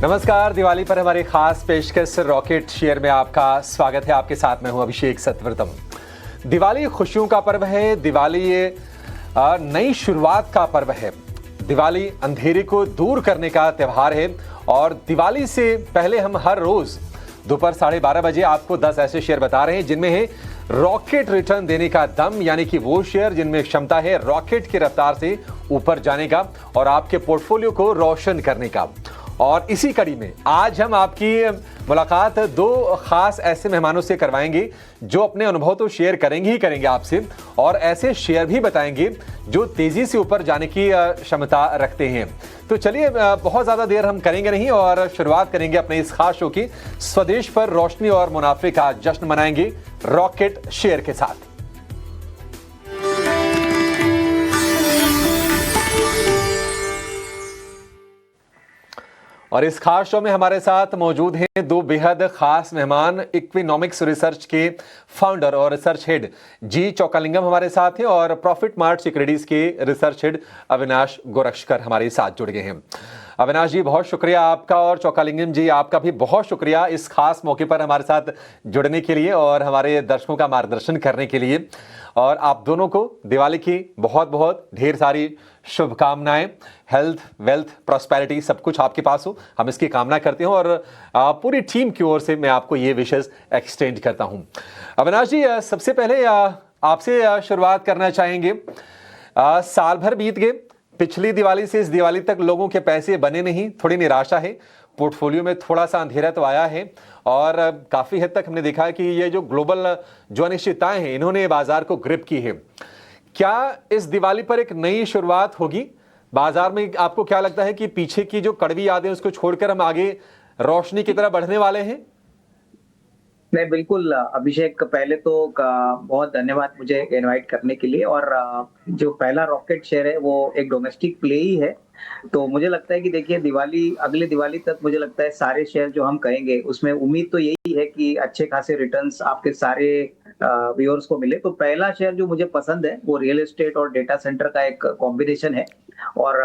नमस्कार। दिवाली पर हमारी खास पेशकश रॉकेट शेयर में आपका स्वागत है। आपके साथ मैं हूं अभिषेक सतव्रतम। दिवाली खुशियों का पर्व है। दिवाली ये नई शुरुआत का पर्व है। दिवाली अंधेरे को दूर करने का त्यौहार है और दिवाली से पहले हम हर रोज दोपहर 12:30 बजे आपको 10 ऐसे शेयर बता रहे हैं जिनमें है रॉकेट रिटर्न देने का दम, यानी कि वो शेयर जिनमें क्षमता है रॉकेट की रफ्तार से ऊपर जाने का और आपके पोर्टफोलियो को रोशन करने का। और इसी कड़ी में आज हम आपकी मुलाकात दो खास ऐसे मेहमानों से करवाएंगे जो अपने अनुभव तो शेयर करेंगे ही करेंगे आपसे और ऐसे शेयर भी बताएंगे जो तेजी से ऊपर जाने की क्षमता रखते हैं। तो चलिए बहुत ज्यादा देर हम करेंगे नहीं और शुरुआत करेंगे अपने इस खास शो की। स्वदेश पर रोशनी और मुनाफे का जश्न मनाएंगे रॉकेट शेयर के साथ। और इस खास शो में हमारे साथ मौजूद हैं दो बेहद खास मेहमान। इक्विनॉमिक्स रिसर्च के फाउंडर और रिसर्च हेड जी चौकालिंगम हमारे साथ हैं और प्रॉफिट मार्ट सिक्योरिटीज के रिसर्च हेड अविनाश गोरक्षकर हमारे साथ जुड़ गए हैं। अविनाश जी बहुत शुक्रिया आपका और चौकालिंगम जी आपका भी बहुत शुक्रिया इस खास मौके पर हमारे साथ जुड़ने के लिए और हमारे दर्शकों का मार्गदर्शन करने के लिए। और आप दोनों को दिवाली की बहुत बहुत ढेर सारी शुभकामनाएं। हेल्थ, वेल्थ, प्रॉस्पेरिटी सब कुछ आपके पास हो, हम इसकी कामना करते हैं और पूरी टीम की ओर से मैं आपको ये विशेष एक्सटेंड करता हूं। अविनाश जी सबसे पहले आपसे शुरुआत करना चाहेंगे। साल भर बीत गए, पिछली दिवाली से इस दिवाली तक लोगों के पैसे बने नहीं, थोड़ी निराशा है, पोर्टफोलियो में थोड़ा सा अंधेरा तो आया है और काफी हद तक हमने देखा है कि ये जो ग्लोबल जो अनिश्चितताएं हैं इन्होंने बाजार को ग्रिप की है। क्या इस दिवाली पर एक नई शुरुआत होगी बाजार में? आपको क्या लगता है कि पीछे की जो कड़वी यादें उसको छोड़कर हम आगे रोशनी की तरफ बढ़ने वाले हैं? नहीं, बिल्कुल अभिषेक, पहले तो बहुत धन्यवाद मुझे इनवाइट करने के लिए। और जो पहला रॉकेट शेयर है वो एक डोमेस्टिक प्ले ही है। तो मुझे लगता है कि देखिए अगले दिवाली तक मुझे लगता है सारे शेयर जो हम कहेंगे उसमें उम्मीद तो यही है कि अच्छे खासे रिटर्न्स आपके सारे व्यूअर्स को मिले। तो पहला शेयर जो मुझे पसंद है वो रियल एस्टेट और डेटा सेंटर का एक कॉम्बिनेशन है और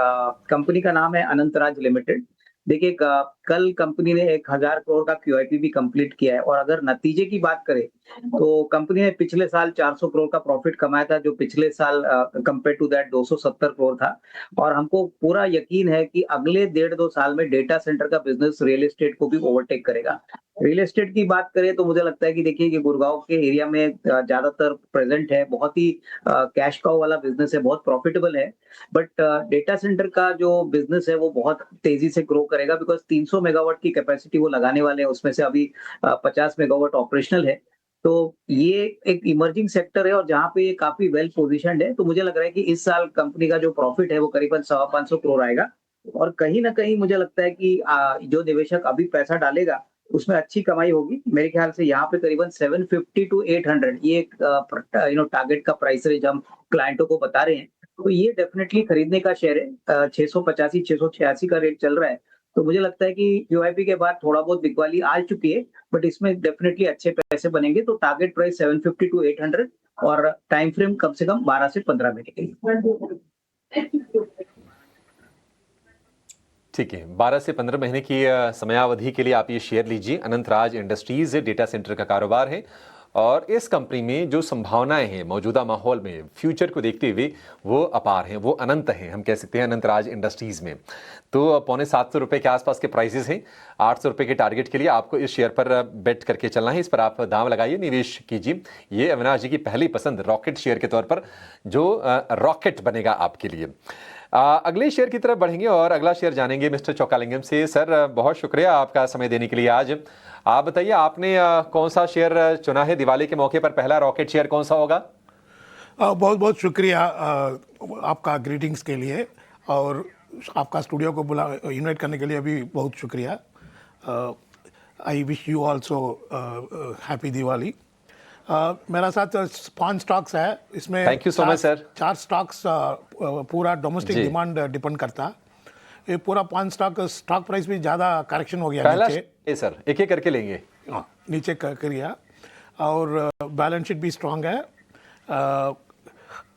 कंपनी का नाम है अनंतराज लिमिटेड। देखिए कल कंपनी ने 1,000 करोड़ का क्यूआईपी भी कंप्लीट किया है और अगर नतीजे की बात करें तो कंपनी ने पिछले साल 400 करोड़ का प्रॉफिट कमाया था, जो पिछले साल कंपेयर टू दैट 270 करोड़ था। और हमको पूरा यकीन है कि अगले 1.5-2 साल में डेटा सेंटर का बिजनेस रियल एस्टेट को भी ओवरटेक करेगा। रियल एस्टेट की बात करें तो मुझे लगता है कि देखिए ये गुड़गांव के एरिया में ज्यादातर प्रेजेंट है, बहुत ही कैश काउ वाला बिजनेस है, बहुत प्रॉफिटेबल है। बट डेटा सेंटर का जो बिजनेस है वो बहुत तेजी से ग्रो करेगा बिकॉज 300 मेगावाट की कैपेसिटी वो लगाने वाले हैं, उसमें से अभी 50 मेगावाट ऑपरेशनल है। तो ये एक इमर्जिंग सेक्टर है और जहाँ पे ये काफी वेल पोजिशनड है। तो मुझे लग रहा है कि इस साल कंपनी का जो प्रॉफिट है वो करीबन 550 करोड़ आएगा और कहीं ना कहीं मुझे लगता है कि जो निवेशक अभी पैसा डालेगा उसमें अच्छी कमाई होगी। मेरे ख्याल से यहाँ पे करीबन 750 टू 800 ये एक टारगेट का प्राइस रेंज हम क्लाइंटों को बता रहे हैं। तो ये डेफिनेटली खरीदने का शेयर है। 685 686 का रेट चल रहा है। तो मुझे लगता है कि यूआईपी के बाद थोड़ा बहुत बिकवाली आ चुकी है बट इसमें डेफिनेटली अच्छे पैसे बनेंगे। तो टारगेट प्राइस 750 टू 800 और टाइम फ्रेम कम से कम 12 से 15 महीने के लिए। ठीक है, 12 से 15 महीने की समयावधि के लिए आप ये शेयर लीजिए। अनंतराज इंडस्ट्रीज डेटा सेंटर का कारोबार है और इस कंपनी में जो संभावनाएं हैं मौजूदा माहौल में फ्यूचर को देखते हुए वो अपार हैं, वो अनंत हैं, हम कह सकते हैं अनंतराज इंडस्ट्रीज में। तो ₹750 के आसपास के प्राइसेस हैं। ₹800 के टारगेट के लिए आपको इस शेयर पर बेट करके चलना है, इस पर आप दांव लगाइए, निवेश कीजिए। ये अविनाश जी की पहली पसंद रॉकेट शेयर के तौर पर जो रॉकेट बनेगा आपके लिए। अगले शेयर की तरफ बढ़ेंगे और अगला शेयर जानेंगे मिस्टर चौकालिंगम से। सर बहुत शुक्रिया आपका समय देने के लिए आज। आप बताइए आपने कौन सा शेयर चुना है दिवाली के मौके पर? पहला रॉकेट शेयर कौन सा होगा? बहुत बहुत शुक्रिया आपका ग्रीटिंग्स के लिए और आपका स्टूडियो को इनवाइट करने के लिए भी बहुत शुक्रिया। I wish you also happy Diwali. मेरा साथ 5 स्टॉक्स है, इसमें thank you so much sir. 4 stocks पूरा डोमेस्टिक डिमांड डिपेंड करता। ये पूरा 5 स्टॉक प्राइस भी ज़्यादा करेक्शन हो गया नीचे। सर एक एक करके लेंगे। हाँ, नीचे कर गया और बैलेंस शीट भी स्ट्रांग है।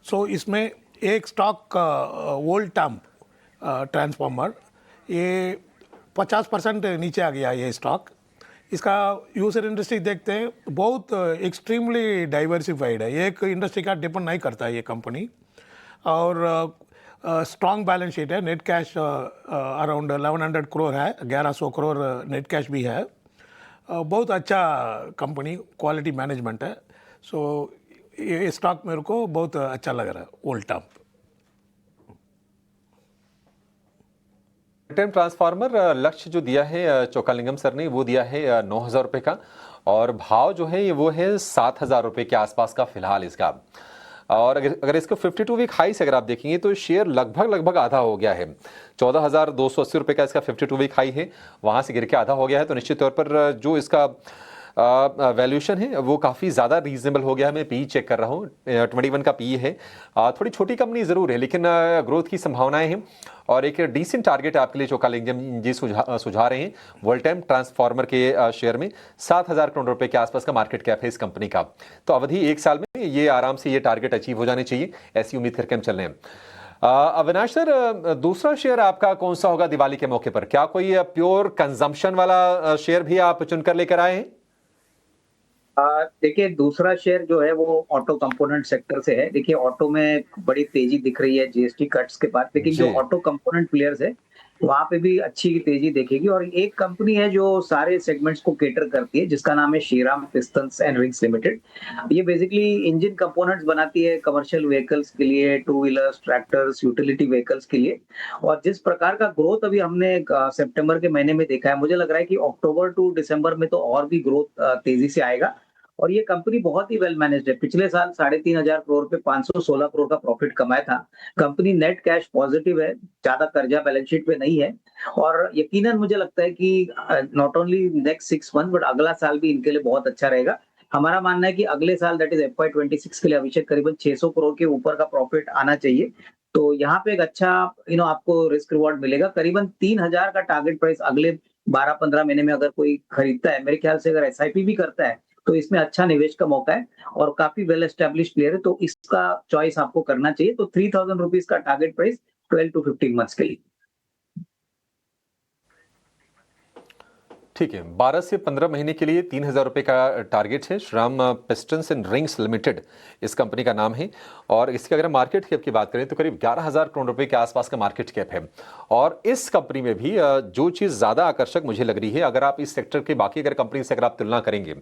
सो इसमें एक स्टॉक वोल्टाम ट्रांसफार्मर, ये 50% नीचे आ गया ये स्टॉक। इसका यूजर इंडस्ट्री देखते हैं बहुत एक्सट्रीमली डाइवर्सिफाइड है, एक इंडस्ट्री का डिपेंड नहीं करता है ये कंपनी। और स्ट्रॉन्ग बैलेंस शीट है, नेट कैश अराउंड 1100 करोड़ है, 1100 करोड़ नेट कैश भी है। बहुत अच्छा कंपनी, क्वालिटी मैनेजमेंट है। सो ये स्टॉक मेरे को बहुत अच्छा लग रहा है ओल्ड टर्म। टाइम ट्रांसफार्मर लक्ष्य जो दिया है चोकालिंगम सर ने वो दिया है 9,000 रुपये का, और भाव जो है वो है 7,000 रुपये के आसपास का फिलहाल इसका। और अगर इसको 52 वीक हाई से अगर आप देखेंगे तो शेयर लगभग आधा हो गया है। 14,280 रुपये का इसका 52 वीक हाई है, वहाँ से गिर के आधा हो गया है। तो निश्चित तौर पर जो इसका वैल्यूएशन है वो काफ़ी ज़्यादा रीजनेबल हो गया है। मैं पी चेक कर रहा हूँ, 21 का पी है। थोड़ी छोटी कंपनी ज़रूर है लेकिन ग्रोथ की संभावनाएं हैं, और एक डिसेंट टारगेट आपके लिए चोकालिंगम जी सुझा रहे हैं। वर्ल्ड टाइम ट्रांसफार्मर के शेयर में 7,000 करोड़ रुपए के आसपास का मार्केट कैप है इस कंपनी का। तो अवधि 1 साल में ये आराम से ये टारगेट अचीव हो जाने चाहिए, ऐसी उम्मीद करके हम चल रहे हैं। अविनाश सर, दूसरा शेयर आपका कौन सा होगा दिवाली के मौके पर? क्या कोई प्योर कंजम्पशन वाला शेयर भी आप चुनकर लेकर आए हैं? देखिए, दूसरा शेयर जो है वो ऑटो कंपोनेंट सेक्टर से है। देखिए, ऑटो में बड़ी तेजी दिख रही है जीएसटी कट्स के बाद, लेकिन जो जी। ऑटो कंपोनेंट प्लेयर्स है वहां पे भी अच्छी तेजी देखेगी। और एक कंपनी है जो सारे सेगमेंट्स को केटर करती है, जिसका नाम है Shriram pistons and rings limited. ये बेसिकली इंजन कंपोनेंट्स बनाती है कमर्शियल व्हीकल्स के लिए, two wheelers, tractors, utility vehicles के लिए। और जिस प्रकार का ग्रोथ अभी हमने सितंबर के महीने में देखा है, मुझे लग रहा है कि अक्टूबर टू दिसंबर में तो और भी ग्रोथ तेजी से आएगा। और ये कंपनी बहुत ही वेल मैनेज्ड है। पिछले साल 3,500 करोड़ पे 516 करोड़ का प्रॉफिट कमाया था। कंपनी नेट कैश पॉजिटिव है, ज्यादा कर्जा बैलेंस शीट पे नहीं है। और यकीनन मुझे लगता है कि not only next 6 month but अगला साल भी इनके लिए बहुत अच्छा रहेगा। हमारा मानना है कि अगले साल दैट इज FY26 के लिए अभिषेक करीबन 600 करोड़ के ऊपर का प्रॉफिट आना चाहिए। तो यहाँ पे एक अच्छा आपको रिस्क रिवॉर्ड मिलेगा। करीबन 3,000 का टारगेट प्राइस अगले 12-15 महीने में अगर कोई खरीदता है, मेरे ख्याल से अगर SIP भी करता है तो इसमें अच्छा निवेश का मौका है, और काफी वेल एस्टेब्लिश्ड प्लेयर है, तो इसका चॉइस आपको करना चाहिए। तो 3,000 रुपीज का टारगेट प्राइस 12 to 15 मंथ्स के लिए। ठीक है, 12 से 15 महीने के लिए 3,000 रुपये का टारगेट है। Shriram pistons and rings limited इस कंपनी का नाम है, और इसकी अगर मार्केट कैप की बात करें तो करीब 11,000 करोड़ रुपए के आसपास का मार्केट कैप है। और इस कंपनी में भी जो चीज़ ज़्यादा आकर्षक मुझे लग रही है, अगर आप इस सेक्टर के बाकी अगर कंपनी से अगर आप तुलना करेंगे,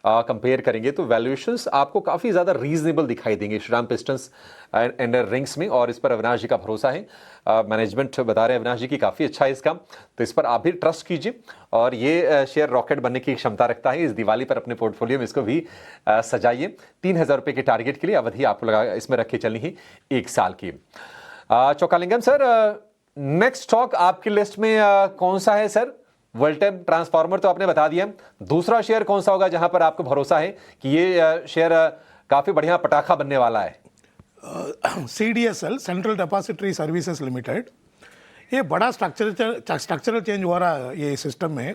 कंपेयर करेंगे, तो वैल्यूएशंस आपको काफ़ी ज़्यादा रीजनेबल दिखाई देंगे श्रीराम पिस्टन्स एंड रिंग्स में। और इस पर अविनाश जी का भरोसा है, मैनेजमेंट बता रहे हैं अविनाश जी की काफ़ी अच्छा है इसका, तो इस पर आप भी ट्रस्ट कीजिए। और ये शेयर रॉकेट बनने की क्षमता रखता है। इस दिवाली पर अपने पोर्टफोलियो में इसको भी सजाइए। 3,000 रुपये के टारगेट के लिए अवधि आपको लगा इसमें रख के चलनी है 1 साल की। चोकालिंगम सर, नेक्स्ट स्टॉक आपकी लिस्ट में कौन सा है सर? वर्ल्ड टाइम ट्रांसफार्मर तो आपने बता दिया, दूसरा शेयर कौन सा होगा जहां पर आपको भरोसा है कि ये शेयर काफी बढ़िया पटाखा बनने वाला है? CDSL, central depository services limited. ये बड़ा स्ट्रक्चरल चेंज हो रहा है ये सिस्टम में।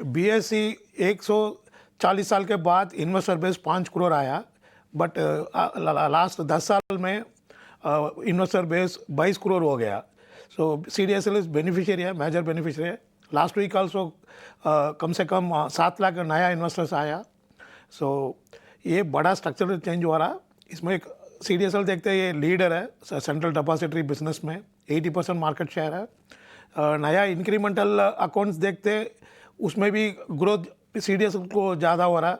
BSE 140 साल के बाद इन्वेस्टर बेस 5 करोड़ आया, बट लास्ट 10 साल में इन्वेस्टर बेस 22 करोड़ हो गया। सो CDSL इज बेनिफिशियरी है, मेजर बेनिफिशियरी है। लास्ट वीक ऑल्सो कम से कम 7 लाख नया इन्वेस्टर्स आया। सो ये बड़ा स्ट्रक्चरल चेंज हो रहा है। इसमें एक CDSL देखते हैं, ये लीडर है सेंट्रल डिपॉजिटरी बिजनेस में, 80% मार्केट शेयर है। नया इंक्रीमेंटल अकाउंट्स देखते उसमें भी ग्रोथ CDSL को ज़्यादा हो रहा है।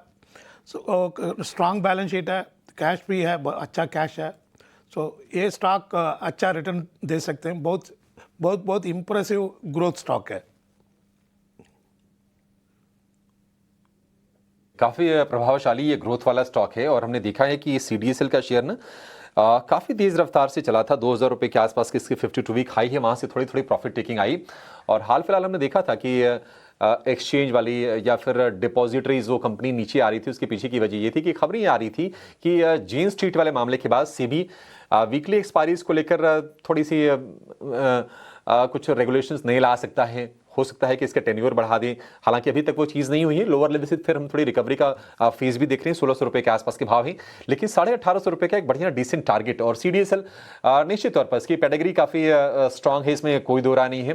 सो स्ट्रॉन्ग बैलेंस शीट है, कैश भी है, अच्छा कैश है। सो ये स्टॉक अच्छा रिटर्न दे सकते हैं, बहुत इम्प्रेसिव ग्रोथ स्टॉक है। काफ़ी प्रभावशाली ये ग्रोथ वाला स्टॉक है, और हमने देखा है कि CDSL का शेयर ना काफ़ी तेज़ रफ्तार से चला था। 2,000 रुपये के आसपास की इसकी 52 वीक हाई है, वहाँ से थोड़ी थोड़ी प्रॉफिट टेकिंग आई। और हाल फिलहाल हमने देखा था कि एक्सचेंज वाली या फिर डिपॉजिटरी जो कंपनी नीचे आ रही थी, उसके पीछे की वजह ये थी कि खबरें आ रही थी कि जेन स्ट्रीट वाले मामले के बाद सेबी वीकली एक्सपायरीज को लेकर थोड़ी सी कुछ रेगुलेशंस नहीं ला सकता है। हो सकता है कि इसका टेन्योर बढ़ा दें, हालांकि अभी तक वो चीज़ नहीं हुई है। लोअर लेवल से फिर हम थोड़ी रिकवरी का फेज भी देख रहे हैं। 1,600 रुपये के आसपास के भाव हैं, लेकिन 1,850 रुपये का एक बढ़िया डिसेंट टारगेट। और CDSL निश्चित तौर पर इसकी पेडिग्री काफ़ी स्ट्रांग है, इसमें कोई दो राय नहीं है।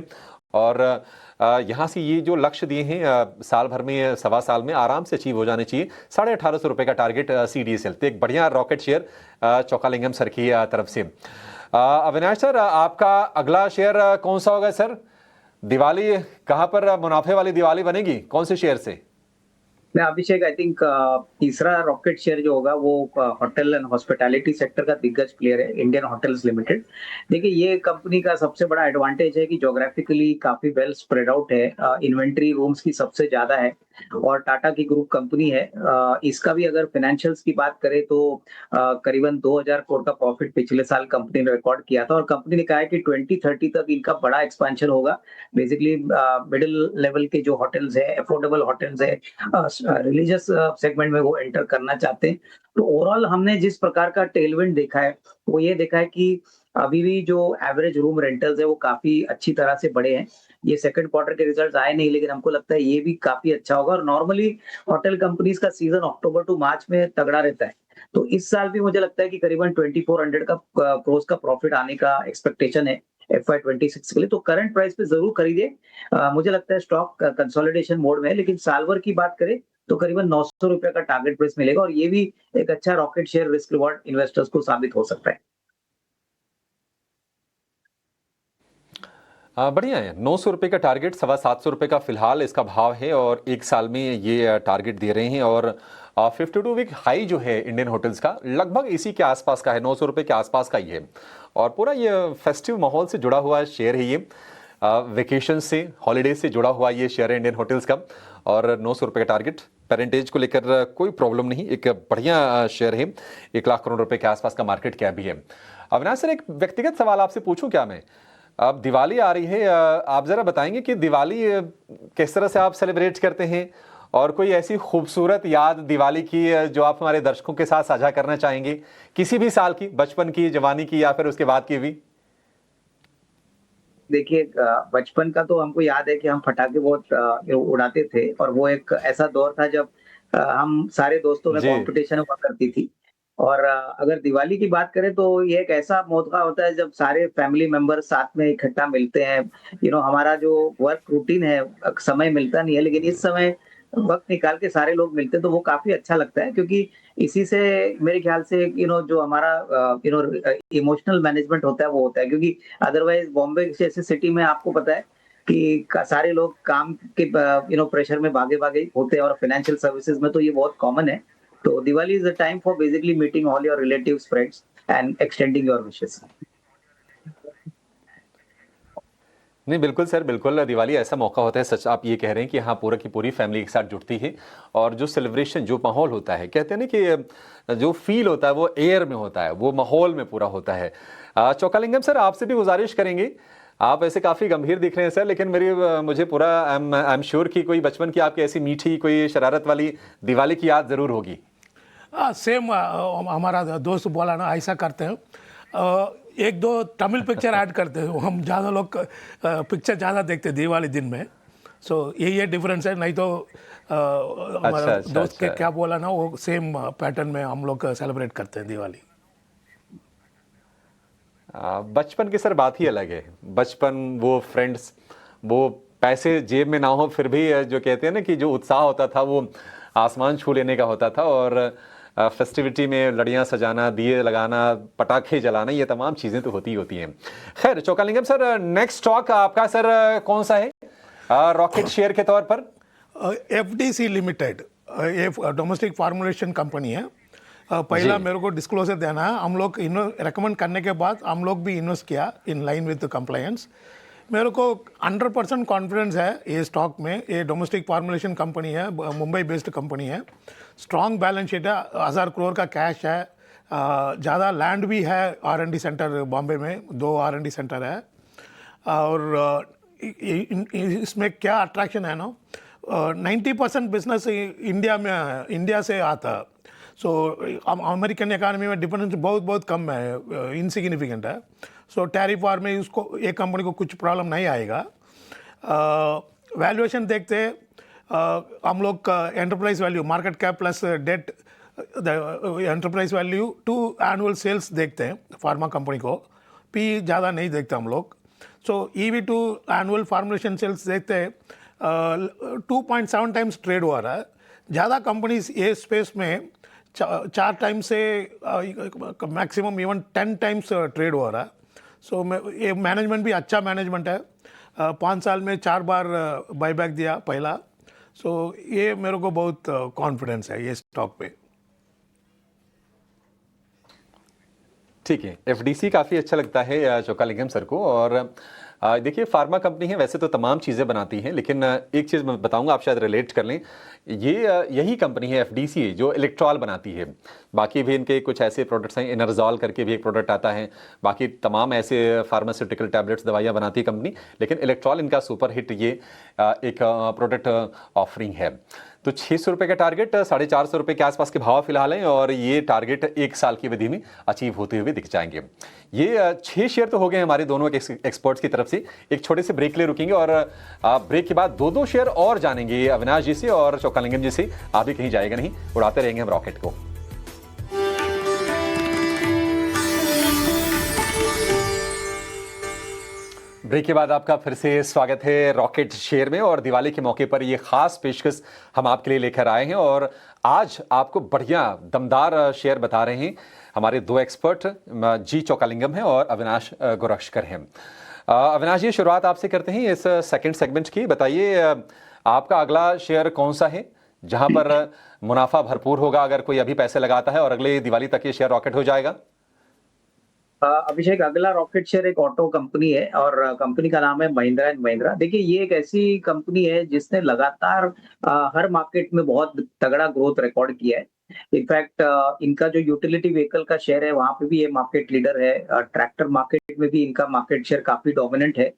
और यहाँ से ये जो लक्ष्य दिए हैं साल भर में, सवा साल में आराम से अचीव हो जाने चाहिए। 1850 रुपये का टारगेट CDSL, तो एक बढ़िया रॉकेट शेयर चौकालिंगम सर की तरफ से। अविनाश सर, आपका अगला शेयर कौन सा होगा सर? दिवाली कहाँ पर मुनाफे वाली दिवाली बनेगी, कौन से शेयर से? मैं अभिषेक, आई थिंक तीसरा रॉकेट शेयर जो होगा वो होटल एंड हॉस्पिटैलिटी सेक्टर का दिग्गज प्लेयर है, इंडियन होटल्स लिमिटेड। देखिए, ये कंपनी का सबसे बड़ा एडवांटेज है कि ज्योग्राफिकली काफी वेल स्प्रेड आउट है, इन्वेंट्री रूम्स की सबसे ज्यादा है और टाटा की ग्रुप कंपनी है। इसका भी अगर फाइनेंशियल्स की बात करें तो करीबन 2000 करोड़ का प्रॉफिट पिछले साल कंपनी ने रिकॉर्ड किया था और कंपनी ने कहा है कि 2030 तक इनका बड़ा एक्सपेंशन होगा। बेसिकली मिडिल लेवल के जो होटल्स है, अफोर्डेबल होटल्स है, रिलीजियस सेगमेंट में वो एंटर करना चाहते हैं। तो ओवरऑल हमने जिस प्रकार का टेलविंड देखा है वो ये देखा है कि अभी भी जो एवरेज रूम रेंटल्स है वो काफी अच्छी तरह से बढ़े हैं। ये सेकंड क्वार्टर के रिजल्ट्स आए नहीं, लेकिन हमको लगता है ये भी काफी अच्छा होगा। और नॉर्मली होटल कंपनीज का सीजन अक्टूबर टू मार्च में तगड़ा रहता है, तो इस साल भी मुझे लगता है कि करीबन 2400 का क्रोर्स का प्रॉफिट आने का एक्सपेक्टेशन है FY26 के लिए। तो करंट प्राइस पे जरूर खरीदे। मुझे लगता है स्टॉक कंसोलिडेशन मोड में है, लेकिन साल भर की बात करें तो करीबन 900 रुपए का टारगेट प्राइस मिलेगा और ये भी एक अच्छा rocket share risk reward investors को साबित हो सकता है। बढ़िया है। 900 रुपये का टारगेट, 725 रुपये का फिलहाल इसका भाव है और एक साल में ये टारगेट दे रहे हैं। और 52 वीक हाई जो है इंडियन होटल्स का लगभग इसी के आसपास का है, 900 रुपये के आसपास का ही है। और पूरा ये फेस्टिव माहौल से जुड़ा हुआ शेयर है, ये वेकेशन से, हॉलीडे से जुड़ा हुआ ये शेयर है इंडियन होटल्स का। और 900 रुपये का टारगेट, पेरेंटेज को लेकर कोई प्रॉब्लम नहीं, एक बढ़िया शेयर है। 1 लाख करोड़ रुपए के आसपास का मार्केट कैप भी है। अविनाश सर, एक व्यक्तिगत सवाल आपसे पूछूं क्या मैं? अब दिवाली आ रही है, आप जरा बताएंगे कि दिवाली किस तरह से आप सेलिब्रेट करते हैं और कोई ऐसी खूबसूरत याद दिवाली की जो आप हमारे दर्शकों के साथ साझा करना चाहेंगे, किसी भी साल की, बचपन की, जवानी की या फिर उसके बाद की भी? देखिए, बचपन का तो हमको याद है कि हम पटाखे बहुत उड़ाते थे और वो एक ऐसा दौर था जब हम सारे दोस्तों में जी। कंपटीशन हुआ करती थी। और अगर दिवाली की बात करें तो ये एक ऐसा मौका होता है जब सारे फैमिली मेंबर साथ में इकट्ठा मिलते हैं। हमारा जो वर्क रूटीन है, समय मिलता नहीं है, लेकिन इस समय वक्त निकाल के सारे लोग मिलते हैं तो वो काफी अच्छा लगता है, क्योंकि इसी से मेरे ख्याल से जो हमारा इमोशनल मैनेजमेंट होता है वो होता है। क्योंकि अदरवाइज बॉम्बे जैसे सिटी में आपको पता है कि सारे लोग काम के प्रेशर में भागे भागे होते हैं और फाइनेंशियल सर्विसेज में तो ये बहुत कॉमन है। तो Diwali is the time for basically meeting all your relatives, friends and extending your wishes. नहीं, बिल्कुल सर, बिल्कुल। दिवाली ऐसा मौका होता है, सच आप ये कह रहे हैं कि हाँ, पूरा की पूरी फैमिली एक साथ जुटती है और जो सेलिब्रेशन, जो माहौल होता है, कहते हैं ना कि जो फील होता है वो एयर में होता है, वो माहौल में पूरा होता है। चौकालिंगम सर, आपसे भी गुजारिश करेंगे, आप ऐसे काफ़ी गंभीर दिख रहे हैं सर, लेकिन मुझे पूरा आई एम श्योर कि कोई बचपन की आपकी ऐसी मीठी, कोई शरारत वाली दिवाली की याद ज़रूर होगी। सेम हमारा दोस्त बोला ना, ऐसा करते हैं। एक दो तमिल पिक्चर ऐड करते हैं, हम ज़्यादा लोग पिक्चर ज़्यादा देखते हैं दिवाली दिन में। सो ये डिफरेंस है, नहीं तो हमारा दोस्त के क्या बोला ना, वो सेम पैटर्न में हम लोग सेलिब्रेट करते हैं दिवाली। बचपन की सर बात ही अलग है। बचपन, वो फ्रेंड्स, वो पैसे जेब में ना हो फिर भी जो कहते हैं ना कि जो उत्साह होता था वो आसमान छू लेने का होता था। और फेस्टिविटी में लड़ियाँ सजाना, दिए लगाना, पटाखे जलाना, ये तमाम चीज़ें तो होती ही होती हैं। खैर चौकालिंगम सर, नेक्स्ट स्टॉक आपका सर कौन सा है रॉकेट शेयर के तौर पर? FDC लिमिटेड, ये डोमेस्टिक फार्मुलेशन कंपनी है। पहला मेरे को डिस्क्लोजर देना है, हम लोग रेकमेंड करने के बाद हम लोग भी इन्वेस्ट किया इन लाइन विद कंप्लायंस। मेरे को 100% कॉन्फिडेंस है ये स्टॉक में। ये डोमेस्टिक फार्मुलेशन कंपनी है, मुंबई बेस्ड कंपनी है, स्ट्रॉन्ग बैलेंस शीट है, 1000 करोड़ का कैश है, ज़्यादा लैंड भी है, R&D सेंटर बॉम्बे में 2 R&D सेंटर है। और इसमें क्या अट्रैक्शन है ना, 90% बिजनेस इंडिया से आता है। सो अमेरिकन इकानमी में डिपेंडेंस बहुत बहुत कम है, इनसिग्निफिकेंट है। सो टैरिफ वार में उसको, एक कंपनी को कुछ प्रॉब्लम नहीं आएगा। वैल्यूएशन देखते हम लोग का enterprise value, market cap plus debt, enterprise value to annual sales देखते हैं फार्मा कंपनी को। पी ज़्यादा नहीं देखते हम लोग। So EV to annual formulation sales देखते हैं 2.7 टाइम्स ट्रेड हो रहा है। ज़्यादा कंपनीज ये स्पेस में 4 टाइम से मैक्सिमम इवन 10 टाइम्स ट्रेड हो रहा है। सो ये मैनेजमेंट भी अच्छा मैनेजमेंट है। 5 साल में 4 बार बाईबैक दिया पहला। सो ये मेरे को बहुत कॉन्फिडेंस है ये स्टॉक पे। ठीक है, एफडीसी काफ़ी अच्छा लगता है चोकालिंगम सर को। और देखिए, फार्मा कंपनी है, वैसे तो तमाम चीज़ें बनाती हैं, लेकिन एक चीज़ मैं बताऊंगा, आप शायद रिलेट कर लें। ये यही कंपनी है एफडीसी जो इलेक्ट्रॉल बनाती है। बाकी भी इनके कुछ ऐसे प्रोडक्ट्स हैं, एनर्जॉल करके भी एक प्रोडक्ट आता है। बाकी तमाम ऐसे फार्मास्यूटिकल टैबलेट्स, दवाइयाँ बनाती है कंपनी, लेकिन इलेक्ट्रॉल इनका सुपर हिट ये एक प्रोडक्ट ऑफरिंग है। तो 600 रुपये का टारगेट 450 रुपये के आसपास के भाव फिलहाल हैं, और ये टारगेट 1 साल की अवधि में अचीव होते हुए दिख जाएंगे। ये 6 शेयर तो हो गए हमारे दोनों एक्सपर्ट्स की तरफ से। एक छोटे से ब्रेक ले रुकेंगे, और ब्रेक के बाद 2 शेयर और जानेंगे अविनाश जी से और चोकालिंगम जी से। आप भी कहीं जाएगा नहीं, उड़ाते रहेंगे हम रॉकेट को। ब्रेक के बाद आपका फिर से स्वागत है रॉकेट शेयर में। और दिवाली के मौके पर ये खास पेशकश हम आपके लिए लेकर आए हैं, और आज आपको बढ़िया दमदार शेयर बता रहे हैं हमारे 2 एक्सपर्ट, जी चोकालिंगम हैं और अविनाश गोरक्षकर हैं। अविनाश जी, शुरुआत आपसे करते हैं इस सेकंड सेगमेंट की। बताइए, आपका अगला शेयर कौन सा है जहां पर मुनाफा भरपूर होगा अगर कोई अभी पैसे लगाता है, और अगले दिवाली तक ये शेयर रॉकेट हो जाएगा? अभिषेक, अगला रॉकेट शेयर एक ऑटो कंपनी है और कंपनी का नाम है महिंद्रा एंड महिंद्रा। देखिए, ये एक ऐसी कंपनी है जिसने लगातार हर मार्केट में बहुत तगड़ा ग्रोथ रिकॉर्ड किया है। इनफैक्ट इनका जो यूटिलिटी व्हीकल का शेयर है वहां पे भी ये मार्केट लीडर है। ट्रैक्टर मार्केट में भी इनका मार्केट शेयर काफी डोमिनेंट है।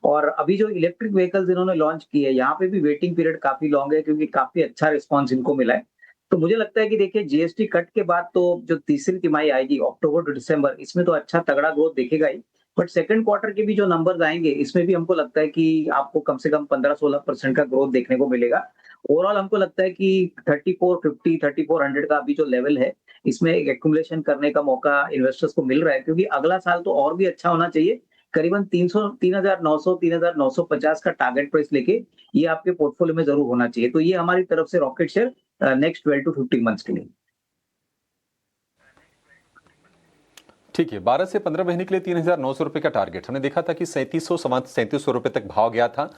और अभी जो इलेक्ट्रिक व्हीकल्स इन्होंने लॉन्च की है, यहाँ पे भी वेटिंग पीरियड काफी लॉन्ग है, क्योंकि काफी अच्छा रिस्पॉन्स इनको मिला है। तो मुझे लगता है कि देखिए, जीएसटी कट के बाद तो जो तीसरी तिमाही आएगी अक्टूबर टू दिसंबर, इसमें तो अच्छा तगड़ा ग्रोथ दिखेगा ही। बट सेकंड क्वार्टर के भी जो नंबर्स आएंगे, इसमें भी हमको लगता है कि आपको कम से कम 15-16% का ग्रोथ देखने को मिलेगा। ओवरऑल हमको लगता है कि 3450 3400 का अभी जो लेवल है, इसमें एक एक्यूमुलेशन करने का मौका इन्वेस्टर्स को मिल रहा है, क्योंकि अगला साल तो और भी अच्छा होना चाहिए। करीबन 3900 3950 का टारगेट प्राइस लेके ये आपके पोर्टफोलियो में जरूर होना चाहिए। तो ये हमारी तरफ से rocket share next 12 to 15 months के लिए। ठीक है, 12 से 15 महीने के लिए 3900 रुपये का टारगेट। हमने देखा था कि 3700 रुपये तक भाव गया था,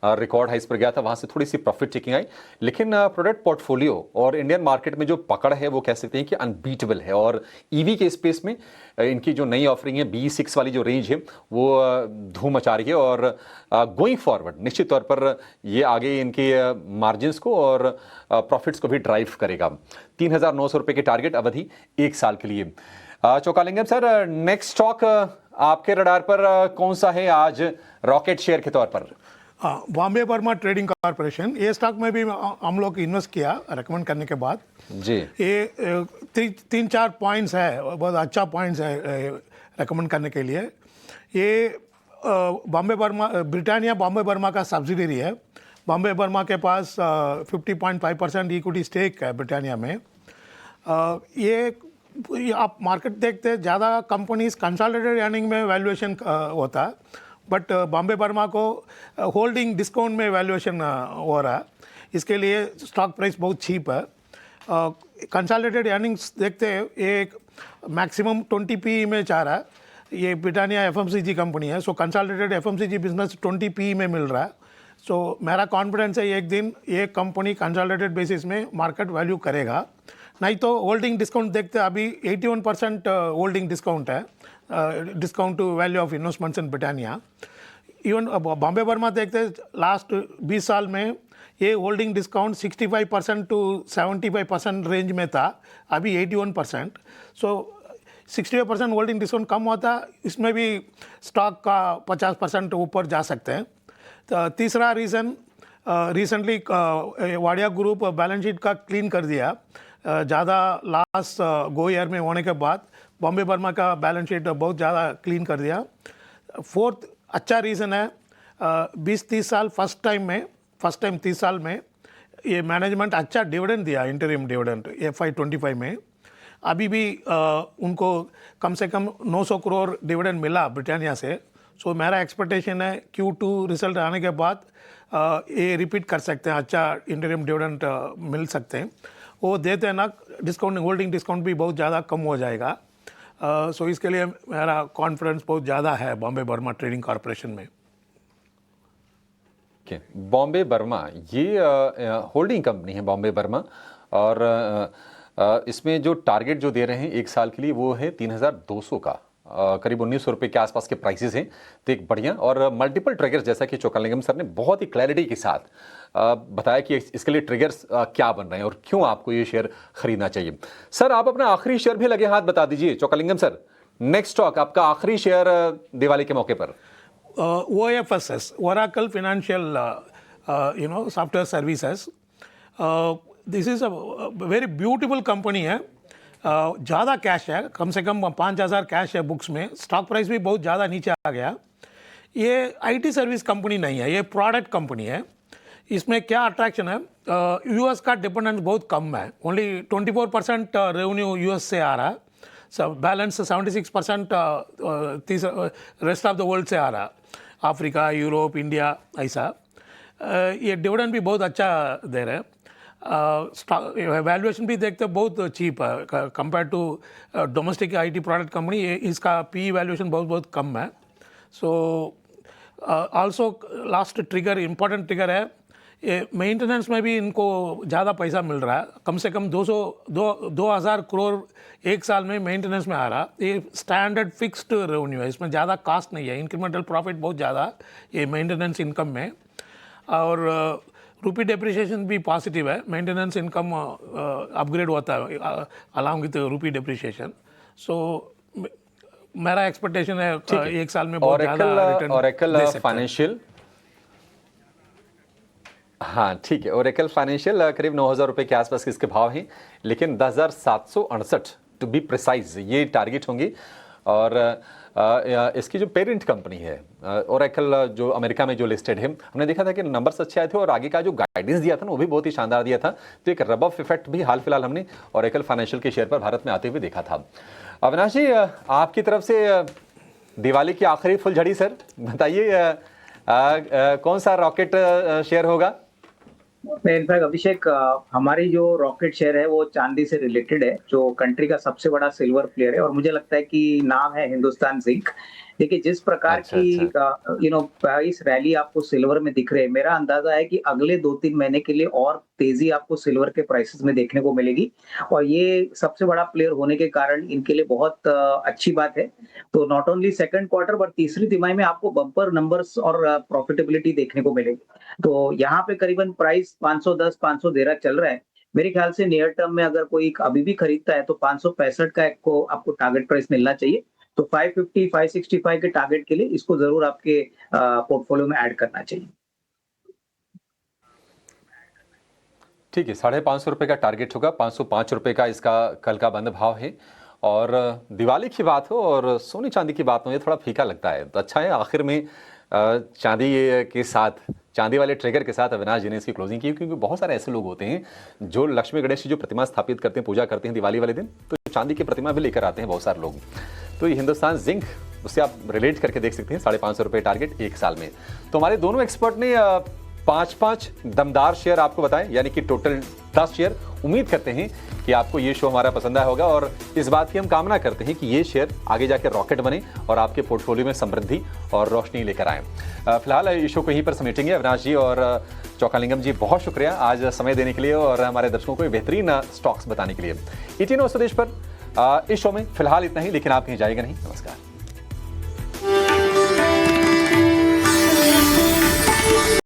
रिकॉर्ड हाइस पर गया था, वहां से थोड़ी सी प्रॉफिट टेकिंग आई। लेकिन प्रोडक्ट पोर्टफोलियो और इंडियन मार्केट में जो पकड़ है वो कह सकते हैं कि अनबीटेबल है। और ईवी के स्पेस में इनकी जो नई ऑफरिंग है, B6 वाली जो रेंज है, वो धूम मचा रही है। और गोइंग फॉरवर्ड निश्चित तौर पर ये आगे इनके मार्जिन्स को और प्रॉफिट्स को भी ड्राइव करेगा। 3900 रुपये के टारगेट, अवधि 1 साल के लिए। चोकालिंगम सर, नेक्स्ट स्टॉक आपके रडार पर कौन सा है आज रॉकेट शेयर के तौर पर? बॉम्बे बर्मा ट्रेडिंग कॉर्पोरेशन, ये स्टॉक में भी हम लोग इन्वेस्ट किया रिकमेंड करने के बाद जी। ये 3-4 पॉइंट्स है, बहुत अच्छा पॉइंट्स है रिकमेंड करने के लिए। ये Bombay Burma, Britannia Bombay Burma का सब्सिडरी है। बॉम्बे बर्मा के पास 50.5% इक्विटी स्टेक है ब्रिटानिया में। ये आप मार्केट देखते हैं, ज़्यादा कंपनीज कंसोलिडेटेड अर्निंग में वैल्यूएशन होता है, बट बॉम्बे बर्मा को होल्डिंग डिस्काउंट में वैल्यूएशन हो रहा है। इसके लिए स्टॉक प्राइस बहुत चीप है। कंसोलिडेटेड अर्निंग्स देखते हैं, एक मैक्सिमम 20 PE में चाह रहा है। ये ब्रिटानिया FMCG कंपनी है, सो कंसोलिडेटेड FMCG बिजनेस 20 PE में मिल रहा है। सो मेरा कॉन्फिडेंस है एक दिन ये कंपनी कंसोलिडेटेड बेसिस में मार्केट वैल्यू करेगा। नहीं तो होल्डिंग डिस्काउंट देखते हैं, अभी 81% होल्डिंग डिस्काउंट है, discount to value of investments in Britannia. Even Bombay Burmah देखते हैं, लास्ट 20 साल में ये होल्डिंग डिस्काउंट 65% टू 75% रेंज में था, अभी 81%। सो 65% होल्डिंग डिस्काउंट कम होता, इसमें भी स्टॉक का 50% ऊपर जा सकते हैं। तो तीसरा reason, recently Wadia group balance sheet का क्लीन कर दिया। ज़्यादा लास्ट गो ईयर में होने के बाद बॉम्बे बर्मा का बैलेंस शीट बहुत ज़्यादा क्लीन कर दिया। फोर्थ अच्छा रीज़न है, 20-30 साल फर्स्ट टाइम 30 साल में ये मैनेजमेंट अच्छा डिविडेंड दिया, इंटरिम डिविडेंड FY25 में। अभी भी उनको कम से कम 900 करोड़ डिविडेंड मिला ब्रिटानिया से। सो मेरा एक्सपेक्टेशन है Q2 रिजल्ट आने के बाद ये रिपीट कर सकते हैं, अच्छा इंटरिम डिविडेंड मिल सकते हैं। वो देते हैं ना, डिस्काउंट होल्डिंग डिस्काउंट भी बहुत ज़्यादा कम हो जाएगा। सो इसके लिए मेरा कॉन्फिडेंस बहुत ज़्यादा है बॉम्बे बर्मा ट्रेडिंग कॉरपोरेशन में। बॉम्बे बर्मा ये होल्डिंग कंपनी है बॉम्बे बर्मा, और इसमें जो टारगेट जो दे रहे हैं एक साल के लिए वो है 3,200 का, करीब 1900 रुपये के आसपास के प्राइसेस हैं। तो एक बढ़िया और मल्टीपल ट्रिगर्स, जैसा कि चोक्कालिंगम सर ने बहुत ही क्लैरिटी के साथ बताया कि इसके लिए ट्रिगर्स क्या बन रहे हैं और क्यों आपको ये शेयर खरीदना चाहिए। सर आप अपना आखिरी शेयर भी लगे हाथ बता दीजिए चोक्कालिंगम सर, नेक्स्ट स्टॉक आपका आखिरी शेयर दिवाली के मौके पर। OFSS, Oracle Financial Software Services. This is a very beautiful company है। ज़्यादा कैश है, कम से कम 5,000 कैश है बुक्स में। स्टॉक प्राइस भी बहुत ज़्यादा नीचे आ गया। ये IT सर्विस कंपनी नहीं है, ये प्रोडक्ट कंपनी है। इसमें क्या अट्रैक्शन है, US का डिपेंडेंस बहुत कम है, ओनली 24% रेवेन्यू US से आ रहा है, सब balance 76% rest of the world से आ रहा है, अफ्रीका, यूरोप, इंडिया, ऐसा। ये डिविडेंड भी बहुत अच्छा दे रहे हैं। वैल्यूएशन भी देखते बहुत चीप है compare to domestic IT product company. इसका PE वैल्यूएशन बहुत कम है। So also last trigger, important trigger है, ये मेंटेनेंस में भी इनको ज़्यादा पैसा मिल रहा है, कम से कम 2,000 करोड़ एक साल में मेंटेनेंस में आ रहा। ये स्टैंडर्ड फिक्स्ड रेवेन्यू है, इसमें ज़्यादा कास्ट नहीं है, इंक्रीमेंटल प्रॉफिट बहुत ज़्यादा ये मेंटेनेंस इनकम में। और रुपी डेप्रिसिएशन भी पॉजिटिव है, मेंटेनेंस इनकम अपग्रेड होता है अलॉन्ग विद रुपी डेप्रिसिएशन। सो मेरा एक्सपेक्टेशन है एक साल में बहुत ज़्यादा रिटर्न। ओरेकल फाइनेंशियल, हाँ ठीक है, ओरेकल फाइनेंशियल करीब 9,000 रुपये के आसपास इसके भाव हैं, लेकिन 10,768 टू बी प्रिसाइज ये टारगेट होंगी। और इसकी जो पेरेंट कंपनी है ओरेकल, जो अमेरिका में जो लिस्टेड है, हमने देखा था कि नंबर्स अच्छे आए थे और आगे का जो गाइडेंस दिया था ना वो भी बहुत ही शानदार दिया था। तो एक रब ऑफ इफेक्ट भी हाल फिलहाल हमने ओरेकल फाइनेंशियल के शेयर पर भारत में आते हुए देखा था। अविनाश जी आपकी तरफ से दिवाली की आखिरी फुलझड़ी सर बताइए, कौन सा रॉकेट शेयर होगा? इनफैक्ट अभिषेक, हमारी जो रॉकेट शेयर है वो चांदी से रिलेटेड है, जो कंट्री का सबसे बड़ा सिल्वर प्लेयर है, और मुझे लगता है कि नाम है हिंदुस्तान जिंक। देखिए जिस प्रकार की प्राइस रैली आपको सिल्वर में दिख रहे है, मेरा अंदाजा है कि अगले 2-3 महीने के लिए और तेजी आपको सिल्वर के प्राइसेस में देखने को मिलेगी, और ये सबसे बड़ा प्लेयर होने के कारण इनके लिए बहुत अच्छी बात है। तो नॉट ओनली सेकंड क्वार्टर पर तीसरी तिमाही में आपको बम्पर नंबर्स और प्रॉफिटेबिलिटी देखने को मिलेगी। तो यहाँ पे करीबन प्राइस 510-513 चल रहा है। मेरे ख्याल से नियर टर्म में अगर कोई अभी भी खरीदता है तो 565 का आपको टारगेट प्राइस मिलना चाहिए। तो 550-565 के टारगेट के लिए इसको जरूर आपके पोर्टफोलियो में ऐड करना चाहिए। ठीक है, 550 रुपये का टारगेट होगा, 505 रुपये का इसका कल का बंद भाव है। और दिवाली की बात हो और सोने चांदी की बात हो, ये थोड़ा फीका लगता है, तो अच्छा है आखिर में चांदी के साथ, चांदी वाले ट्रिगर के साथ अविनाश जी ने इसकी क्लोजिंग की, क्योंकि बहुत सारे ऐसे लोग होते हैं जो लक्ष्मी गणेश की जो प्रतिमा स्थापित करते हैं, पूजा करते हैं दिवाली वाले दिन, तो चांदी की प्रतिमा भी लेकर आते हैं बहुत सारे लोग। तो ये हिंदुस्तान जिंक, उससे आप रिलेट करके देख सकते हैं 550 रुपये टारगेट एक साल में। तो हमारे दोनों एक्सपर्ट ने 5-5 दमदार शेयर आपको बताएं, यानी कि टोटल 10 शेयर। उम्मीद करते हैं कि आपको ये शो हमारा पसंद आया होगा, और इस बात की हम कामना करते हैं कि ये शेयर आगे जाकर रॉकेट बने और आपके पोर्टफोलियो में समृद्धि और रोशनी लेकर आएँ। फिलहाल इस शो को यहीं पर समेटेंगे। अविनाश जी और चोक्कालिंगम जी बहुत शुक्रिया आज समय देने के लिए और हमारे दर्शकों को बेहतरीन स्टॉक्स बताने के लिए। ET न्यूज़ स्वदेश पर इस शो में फिलहाल इतना ही, लेकिन आप कहीं जाएगा नहीं। नमस्कार।